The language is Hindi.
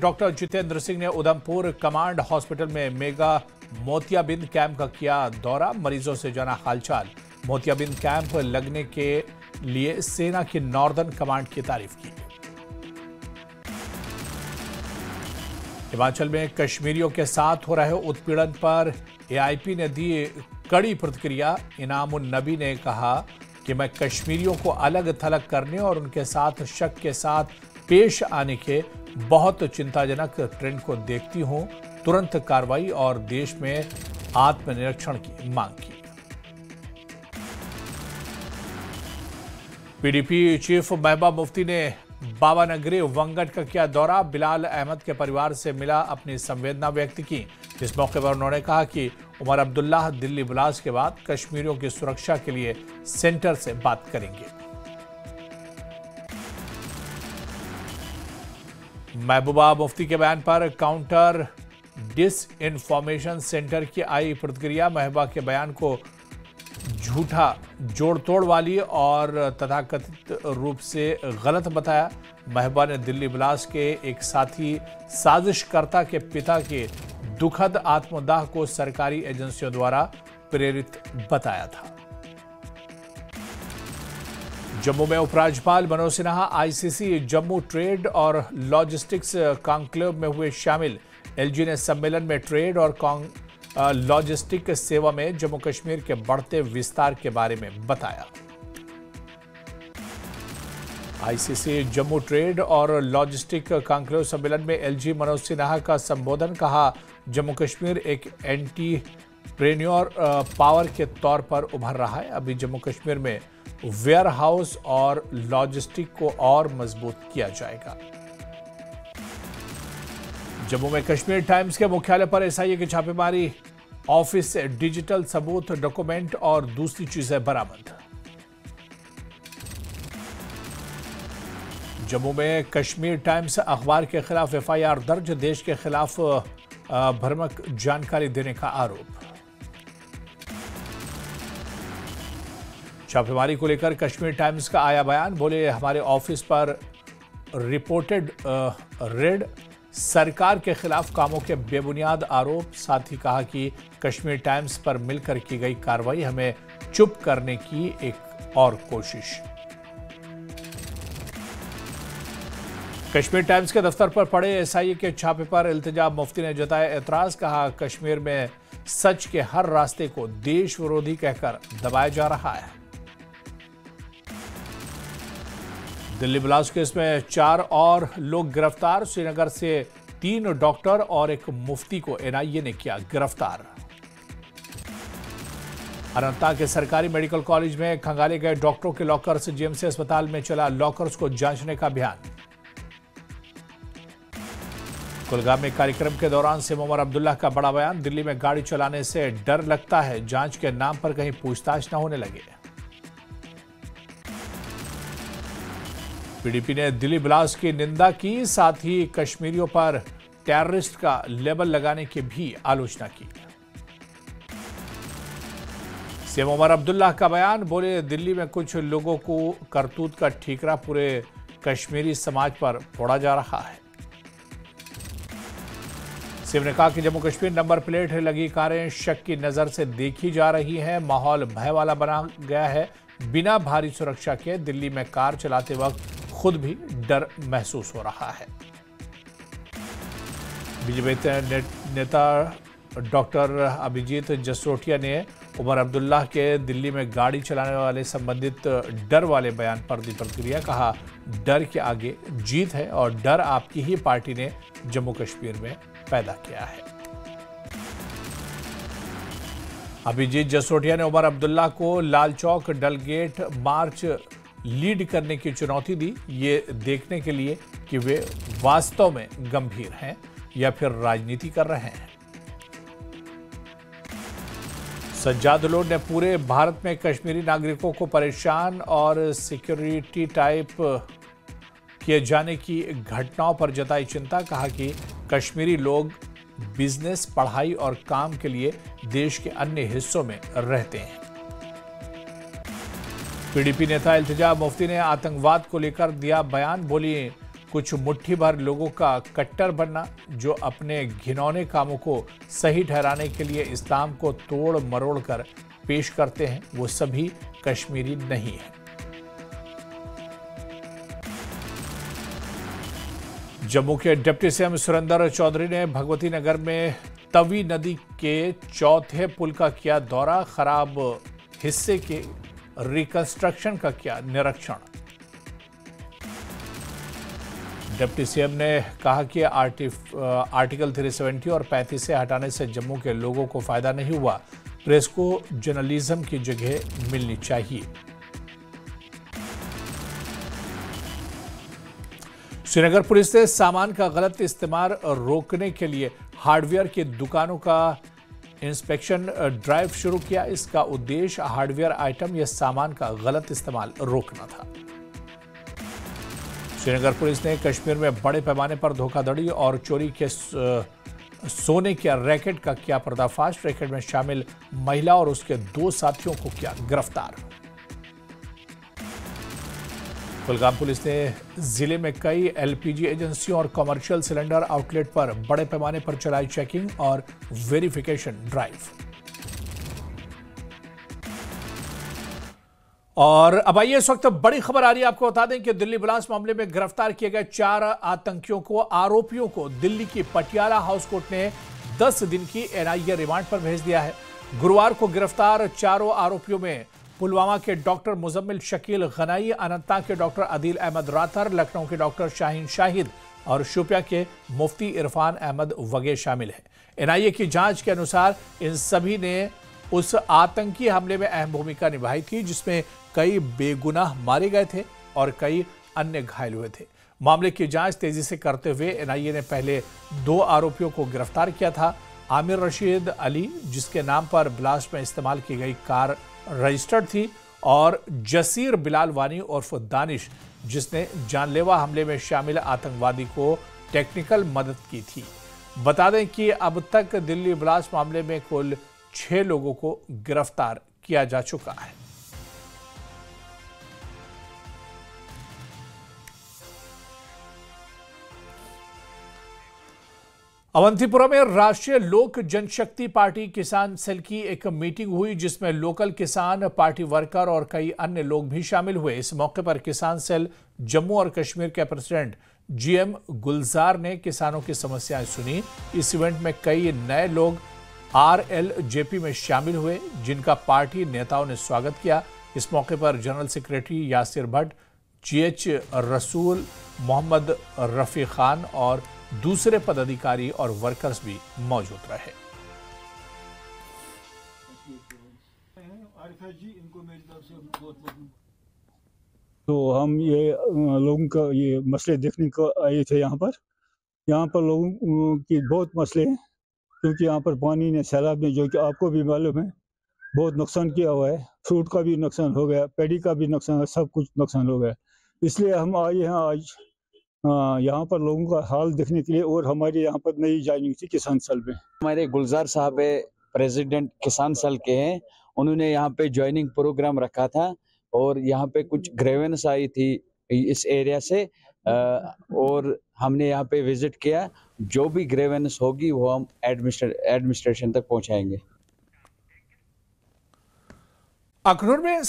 डॉक्टर जितेंद्र सिंह ने उधमपुर कमांड हॉस्पिटल में मेगा मोतियाबिंद कैंप का किया दौरा, मरीजों से जाना हालचाल। मोतियाबिंद कैंप लगने के लिए सेना की नॉर्दर्न कमांड की तारीफ की। हिमाचल में कश्मीरियों के साथ हो रहे उत्पीड़न पर एआईपी ने दी कड़ी प्रतिक्रिया। इनामुन नबी ने कहा कि मैं कश्मीरियों को अलग थलग करने और उनके साथ शक के साथ पेश आने के बहुत चिंताजनक ट्रेंड को देखती हूं। तुरंत कार्रवाई और देश में आत्मनिरीक्षण की मांग की। पीडीपी चीफ महबूबा मुफ्ती ने बाबा नगरी वंगट का किया दौरा। बिलाल अहमद के परिवार से मिला, अपनी संवेदना व्यक्त की। इस मौके पर उन्होंने कहा कि उमर अब्दुल्ला दिल्ली ब्लास्ट के बाद कश्मीरियों की सुरक्षा के लिए सेंटर से बात करेंगे। महबूबा मुफ्ती के बयान पर काउंटर डिसइंफॉर्मेशन सेंटर की आई प्रतिक्रिया। महबूबा के बयान को झूठा, जोड़ तोड़ वाली और तथाकथित रूप से गलत बताया। महबूबा ने दिल्ली ब्लास्ट के एक साथी साजिशकर्ता के पिता के दुखद आत्मदाह को सरकारी एजेंसियों द्वारा प्रेरित बताया था। जम्मू में उपराज्यपाल मनोज सिन्हा आईसीसी जम्मू ट्रेड और लॉजिस्टिक्स कॉन्क्लेव में हुए शामिल। एलजी ने सम्मेलन में ट्रेड और लॉजिस्टिक सेवा में जम्मू कश्मीर के बढ़ते विस्तार के बारे में बताया। आईसीसी जम्मू ट्रेड और लॉजिस्टिक कॉन्क्लेव सम्मेलन में एलजी मनोज सिन्हा का संबोधन। कहा, जम्मू कश्मीर एक एंटीप्रेन्योर पावर के तौर पर उभर रहा है। अभी जम्मू कश्मीर में वेयर हाउस और लॉजिस्टिक को और मजबूत किया जाएगा। जम्मू में कश्मीर टाइम्स के मुख्यालय पर एसआईए की छापेमारी। ऑफिस से डिजिटल सबूत, डॉक्यूमेंट और दूसरी चीजें बरामद। जम्मू में कश्मीर टाइम्स अखबार के खिलाफ एफआईआर दर्ज। देश के खिलाफ भ्रामक जानकारी देने का आरोप। छापेमारी को लेकर कश्मीर टाइम्स का आया बयान। बोले, हमारे ऑफिस पर रिपोर्टेड रेड सरकार के खिलाफ कामों के बेबुनियाद आरोप। साथ ही कहा कि कश्मीर टाइम्स पर मिलकर की गई कार्रवाई हमें चुप करने की एक और कोशिश। कश्मीर टाइम्स के दफ्तर पर पड़े एसआईए के छापे पर इल्तिजा मुफ्ती ने जताया एतराज। कहा, कश्मीर में सच के हर रास्ते को देश विरोधी कहकर दबाया जा रहा है। दिल्ली ब्लास्ट केस में 4 और लोग गिरफ्तार। श्रीनगर से 3 डॉक्टर और एक मुफ्ती को एनआईए ने किया गिरफ्तार। अनंतनाग के सरकारी मेडिकल कॉलेज में खंगाले गए डॉक्टरों के लॉकर्स। जीएमसी अस्पताल में चला लॉकर्स को जांचने का अभियान। कुलगाम में कार्यक्रम के दौरान सिम उमर अब्दुल्ला का बड़ा बयान। दिल्ली में गाड़ी चलाने से डर लगता है, जांच के नाम पर कहीं पूछताछ न होने लगे। पीडीपी ने दिल्ली ब्लास्ट की निंदा की, साथ ही कश्मीरियों पर टेररिस्ट का लेबल लगाने की भी आलोचना की। सीएम उमर अब्दुल्ला का बयान। बोले, दिल्ली में कुछ लोगों को करतूत का ठीकरा पूरे कश्मीरी समाज पर फोड़ा जा रहा है। सीएम ने कहा कि जम्मू कश्मीर नंबर प्लेट लगी कारें शक की नजर से देखी जा रही हैं। माहौल भय वाला बना गया है। बिना भारी सुरक्षा के दिल्ली में कार चलाते वक्त खुद भी डर महसूस हो रहा है। बीजेपी नेता डॉक्टर अभिजीत जसरोटिया ने उमर अब्दुल्ला के दिल्ली में गाड़ी चलाने वाले संबंधित डर वाले बयान पर दी प्रतिक्रिया। कहा, डर के आगे जीत है और डर आपकी ही पार्टी ने जम्मू कश्मीर में पैदा किया है। अभिजीत जसरोटिया ने उमर अब्दुल्ला को लाल चौक डलगेट मार्च लीड करने की चुनौती दी, ये देखने के लिए कि वे वास्तव में गंभीर हैं या फिर राजनीति कर रहे हैं। सज्जाद लोड ने पूरे भारत में कश्मीरी नागरिकों को परेशान और सिक्योरिटी टाइप किए जाने की घटनाओं पर जताई चिंता। कहा कि कश्मीरी लोग बिजनेस, पढ़ाई और काम के लिए देश के अन्य हिस्सों में रहते हैं। पीडीपी नेता इल्तिजा मुफ्ती ने आतंकवाद को लेकर दिया बयान। बोली, कुछ मुट्ठी भर लोगों का कट्टर बनना, जो अपने घिनौने कामों को सही ठहराने के लिए इस्लाम को तोड़ मरोड़ कर पेश करते हैं, वो सभी कश्मीरी नहीं है। जम्मू के डिप्टी सीएम सुरेंद्र चौधरी ने भगवती नगर में तवी नदी के चौथे पुल का किया दौरा, खराब हिस्से के रिकंस्ट्रक्शन का किया निरीक्षण। डिप्टी सीएम ने कहा कि आर्टिकल 370 और 35 से हटाने से जम्मू के लोगों को फायदा नहीं हुआ, प्रेस को जर्नलिज्म की जगह मिलनी चाहिए। श्रीनगर पुलिस ने सामान का गलत इस्तेमाल रोकने के लिए हार्डवेयर की दुकानों का इंस्पेक्शन ड्राइव शुरू किया। इसका उद्देश्य हार्डवेयर आइटम या सामान का गलत इस्तेमाल रोकना था। श्रीनगर पुलिस ने कश्मीर में बड़े पैमाने पर धोखाधड़ी और चोरी के सोने के रैकेट का किया पर्दाफाश। रैकेट में शामिल महिला और उसके 2 साथियों को किया गिरफ्तार। कुलगाम पुलिस ने जिले में कई एलपीजी एजेंसियों और कमर्शियल सिलेंडर आउटलेट पर बड़े पैमाने पर चलाई चेकिंग और वेरिफिकेशन ड्राइव। और अब आइए, इस वक्त बड़ी खबर आ रही है। आपको बता दें कि दिल्ली ब्लास्ट मामले में गिरफ्तार किए गए 4 आरोपियों को दिल्ली की पटियाला हाउस कोर्ट ने 10 दिन की एनआईए रिमांड पर भेज दिया है। गुरुवार को गिरफ्तार 4 आरोपियों में पुलवामा के डॉक्टर मुजम्मिल शकील गनाई, अनंतनाग के डॉक्टर अदील अहमद राथर, लखनऊ के डॉक्टर शाहीन शाहिद और शोपिया के मुफ्ती इरफान अहमद वगैरह शामिल हैं। एनआईए की जांच के अनुसार इन सभी ने उस आतंकी हमले में अहम भूमिका निभाई थी जिसमें कई बेगुनाह मारे गए थे और कई अन्य घायल हुए थे। मामले की जांच तेजी से करते हुए एनआईए ने पहले 2 आरोपियों को गिरफ्तार किया था। आमिर रशीद अली, जिसके नाम पर ब्लास्ट में इस्तेमाल की गई कार रजिस्टर्ड थी, और जसीर बिलाल वानी उर्फ दानिश, जिसने जानलेवा हमले में शामिल आतंकवादी को टेक्निकल मदद की थी। बता दें कि अब तक दिल्ली ब्लास्ट मामले में कुल 6 लोगों को गिरफ्तार किया जा चुका है। अवंतीपुरा में राष्ट्रीय लोक जनशक्ति पार्टी किसान सेल की एक मीटिंग हुई जिसमें लोकल किसान, पार्टी वर्कर और कई अन्य लोग भी शामिल हुए। इस मौके पर किसान सेल जम्मू और कश्मीर के प्रेसिडेंट जीएम गुलजार ने किसानों की समस्याएं सुनी। इस इवेंट में कई नए लोग आरएलजेपी में शामिल हुए जिनका पार्टी नेताओं ने स्वागत किया। इस मौके पर general secretary Yasir Bhatt, GH रसूल, मोहम्मद रफी खान और दूसरे पदाधिकारी और वर्कर्स भी मौजूद रहे। तो हम ये लोगों का ये मसले देखने को आए थे। यहाँ पर लोगों की बहुत मसले हैं, क्योंकि यहाँ पर पानी ने, सैलाब ने, जो कि आपको भी मालूम है, बहुत नुकसान किया हुआ है। फ्रूट का भी नुकसान हो गया, पैडी का भी नुकसान है, सब कुछ नुकसान हो गया। इसलिए हम आए हैं आज यहाँ पर लोगों का हाल देखने के लिए। और हमारे यहाँ पर नई ज्वाइनिंग थी किसान सेल में। हमारे गुलजार साहब प्रेसिडेंट किसान सेल के हैं, उन्होंने यहाँ पे ज्वाइनिंग प्रोग्राम रखा था और यहाँ पे कुछ ग्रेवेंस आई थी इस एरिया से, और हमने यहाँ पे विजिट किया। जो भी ग्रेवेंस होगी वो हम एडमिनिस्ट्रेशन तक पहुँचाएंगे। अखनूर में